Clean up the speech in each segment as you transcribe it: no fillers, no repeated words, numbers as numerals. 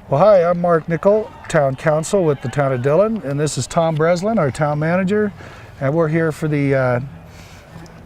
Well, hi, I'm Mark Nickel, Town Council with the Town of Dillon, and this is Tom Breslin, our Town Manager, and we're here for the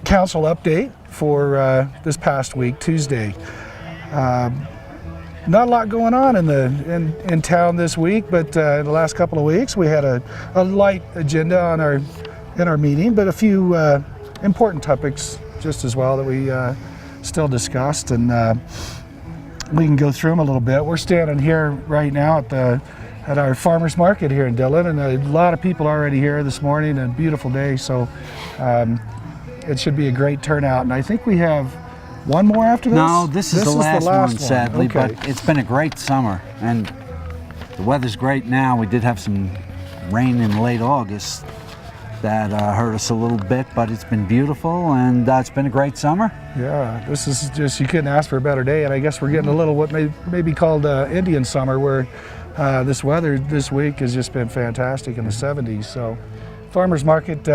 Council update for this past week, Tuesday. Not a lot going on in town this week, but in the last couple of weeks we had a light agenda on our meeting, but a few important topics just as well that we still discussed, and we can go through them a little bit. We're standing here right now at our farmers market here in Dillon, and a lot of people already here this morning. A beautiful day, so it should be a great turnout. And I think we have one more after this. No, this is the last one, sadly. Okay. But it's been a great summer, and the weather's great now. We did have some rain in late August that hurt us a little bit, but it's been beautiful, and it's been a great summer. Yeah, this is just, you couldn't ask for a better day, and I guess we're getting a little what may be called Indian summer, where this weather this week has just been fantastic in the 70s. So farmers market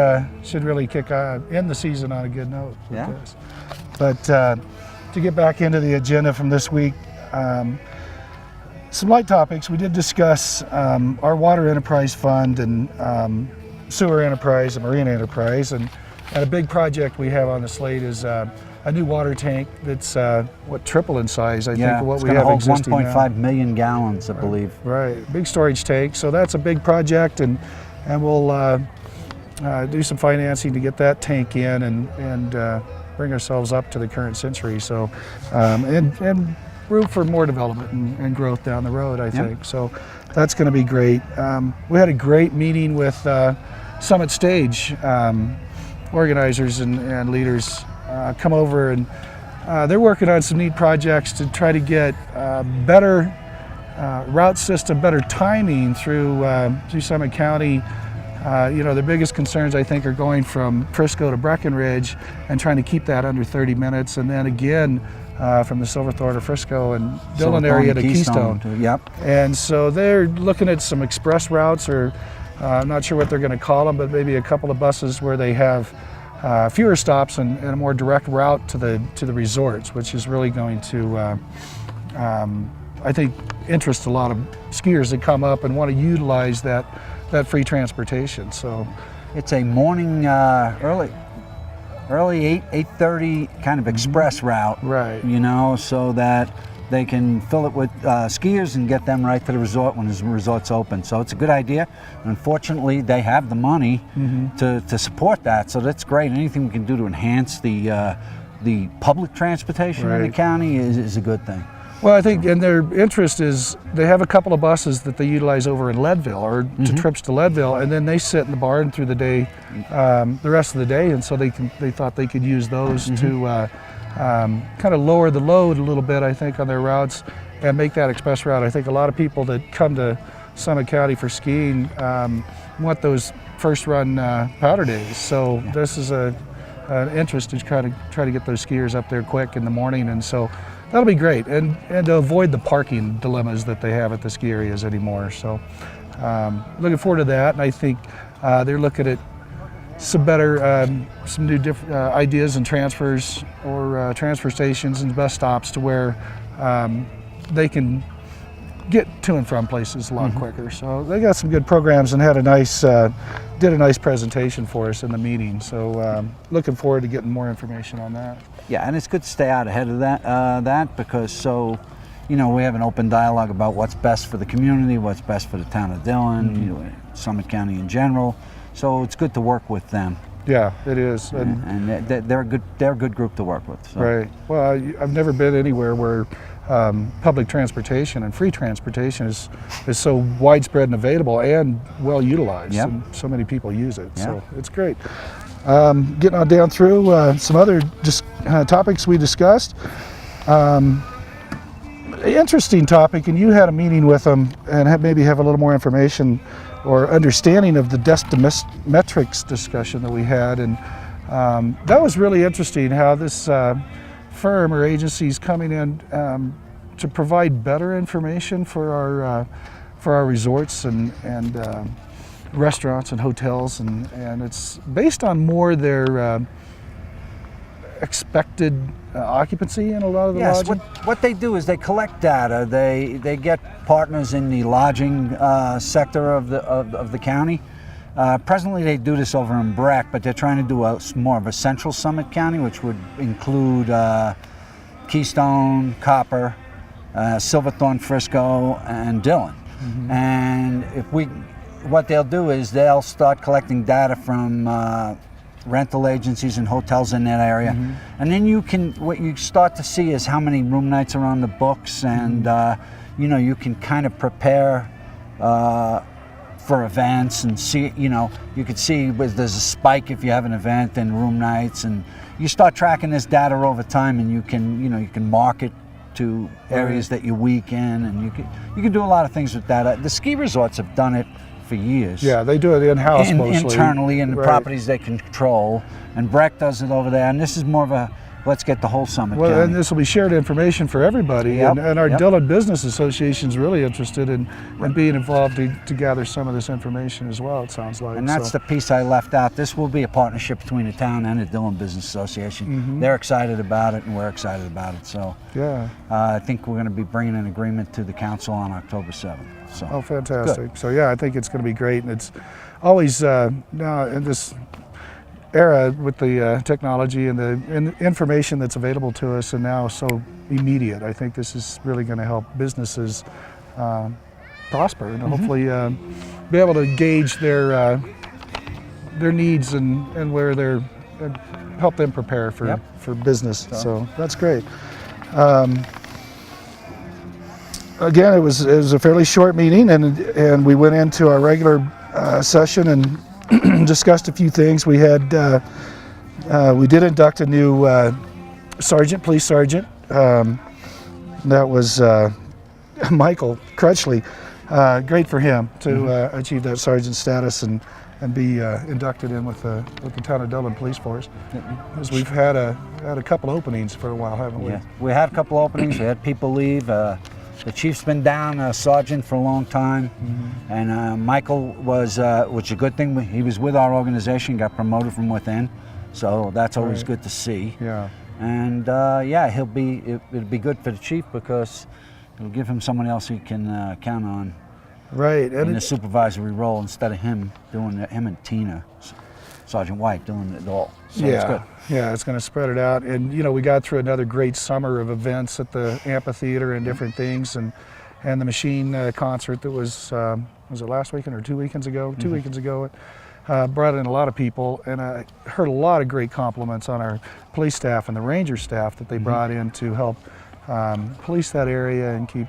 should really kick end the season on a good note with this. But to get back into the agenda from this week, some light topics. We did discuss our water enterprise fund and sewer enterprise and marine enterprise, and a big project we have on the slate is a new water tank that's triple in size, I think, of what we have existing now. 1.5 million gallons, I believe. Right, big storage tank. So that's a big project, and we'll do some financing to get that tank in and bring ourselves up to the current century. So and room for more development and growth down the road, I think. So that's going to be great. We had a great meeting with Summit Stage organizers and leaders come over, and they're working on some neat projects to try to get better route system, better timing through Summit County. The biggest concerns, I think, are going from Frisco to Breckenridge and trying to keep that under 30 minutes, and then again from the Silverthorne to Frisco and Dillon area to Keystone. And so they're looking at some express routes, or I'm not sure what they're going to call them, but maybe a couple of buses where they have fewer stops and a more direct route to the resorts, which is really going to, I think, interest a lot of skiers that come up and want to utilize that free transportation. So it's a morning early 8:30 kind of express route, right? So that they can fill it with skiers and get them right to the resort when the resort's open. So it's a good idea. Unfortunately, they have the money to support that, so that's great. Anything we can do to enhance the public transportation in the county is a good thing. Well, I think, and their interest is, they have a couple of buses that they utilize over in Leadville, or to trips to Leadville, and then they sit in the barn through the day, the rest of the day, and so they thought they could use those to kind of lower the load a little bit, I think, on their routes and make that express route. I think a lot of people that come to Summit County for skiing want those first run powder days. So this is an interest to try to get those skiers up there quick in the morning, and so that'll be great, and to avoid the parking dilemmas that they have at the ski areas anymore. So looking forward to that, and I think they're looking at some new different ideas and transfers, or transfer stations and bus stops, to where they can get to and from places a lot quicker. So they got some good programs and had did a nice presentation for us in the meeting. So looking forward to getting more information on that. Yeah, and it's good to stay out ahead of that because we have an open dialogue about what's best for the community, what's best for the town of Dillon, Summit County in general. So it's good to work with them. Yeah, it is, and they're a good group to work with. So. Right. Well, I've never been anywhere where public transportation and free transportation is so widespread and available and well utilized, and so many people use it. So it's great. Getting on down through some other topics we discussed. Interesting topic, and you had a meeting with them and maybe have a little more information or understanding of the metrics discussion that we had, and that was really interesting how this firm or agency is coming in to provide better information for our resorts and restaurants and hotels, and it's based on more their expected occupancy in a lot of the Yes, lodging? what they do is they collect data. They get partners in the lodging sector of the county. Presently, they do this over in Breck, but they're trying to do more of a central Summit County, which would include Keystone, Copper, Silverthorne, Frisco, and Dillon. And what they'll do is they'll start collecting data from rental agencies and hotels in that area, and then what you start to see is how many room nights are on the books, and you can kind of prepare for events and see, you could see there's a spike if you have an event and room nights, and you start tracking this data over time, and you can market to areas that you're weak in, and you can do a lot of things with data. The ski resorts have done it for years. Yeah, they do it in-house mostly. Internally in the properties they control, and Breck does it over there, and this is more of a let's get the whole Summit Well, County. and this will be shared information for everybody, and our Dillon Business Association is really interested in being involved to gather some of this information as well, it sounds like. And that's the piece I left out. This will be a partnership between the town and the Dillon Business Association. They're excited about it, and we're excited about it. So yeah, I think we're going to be bringing an agreement to the council on October 7th. So. Oh, fantastic. Good. So yeah, I think it's going to be great, and it's always now in this era with the technology and the information that's available to us, and now so immediate. I think this is really going to help businesses prosper and hopefully be able to gauge their needs and where they're help them prepare for business. So that's great. Again, it was a fairly short meeting, and we went into our regular session and discussed a few things. We did induct a new police sergeant. That was Michael Crutchley. Great for him to achieve that sergeant status and be inducted in with the town of Dillon Police Force. Because we've had a couple openings for a while, haven't we? Yeah, we had a couple openings. We had people leave. The chief's been down a sergeant for a long time, and Michael was, which is a good thing. He was with our organization, got promoted from within, so that's always good to see. Yeah. And it'll be good for the chief because it'll give him someone else he can count on. Right. In the supervisory role instead of him and Tina, Sergeant White, doing it all. So it's good. Yeah, it's going to spread it out. And, we got through another great summer of events at the amphitheater and different things. And the machine concert that was it last weekend or 2 weekends ago? 2 weekends ago. Brought in a lot of people. And I heard a lot of great compliments on our police staff and the ranger staff that they brought in to help police that area and keep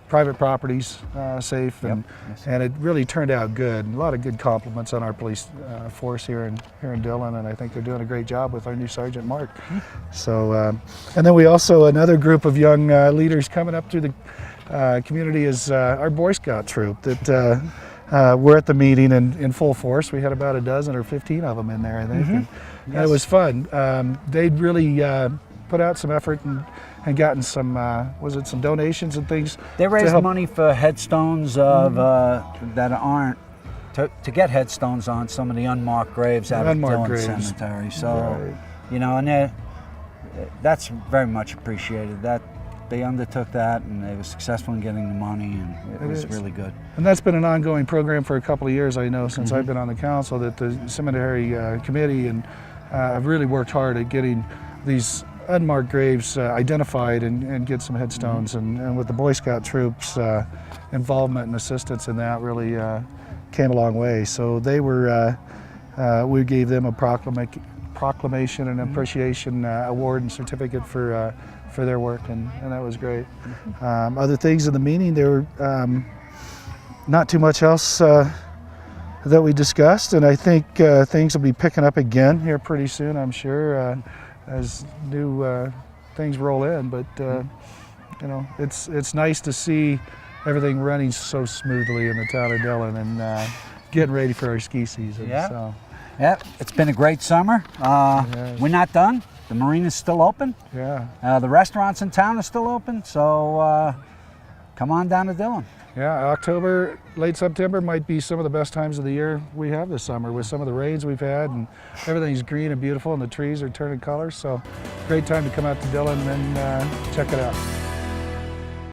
private properties safe, and it really turned out good. A lot of good compliments on our police force here in Dillon, and I think they're doing a great job with our new Sergeant Mark. So, and then we also another group of young leaders coming up through the community is our Boy Scout troop that we're at the meeting in full force. We had about a dozen or 15 of them in there, I think, and it was fun. They'd really put out some effort and gotten some, some donations and things. They raised money for headstones of that aren't, to get headstones on some of the unmarked graves out of Dillon Cemetery. So, and that's very much appreciated. That they undertook that, and they were successful in getting the money, and it was really good. And that's been an ongoing program for a couple of years, I know, since I've been on the council, that the cemetery committee and have really worked hard at getting these unmarked graves identified and get some headstones, and with the Boy Scout troops involvement and assistance in that really came a long way. So they were, we gave them a proclamation and appreciation award and certificate for their work, and that was great. Other things in the meeting, there were not too much else that we discussed, and I think things will be picking up again here pretty soon, I'm sure, as new things roll in. But it's nice to see everything running so smoothly in the town of Dillon and getting ready for our ski season. Yeah. So. Yeah, it's been a great summer. We're not done. The marina's still open. Yeah. The restaurants in town are still open. So come on down to Dillon. Yeah, October, late September might be some of the best times of the year we have this summer with some of the rains we've had, and everything's green and beautiful and the trees are turning colors. So great time to come out to Dillon and check it out.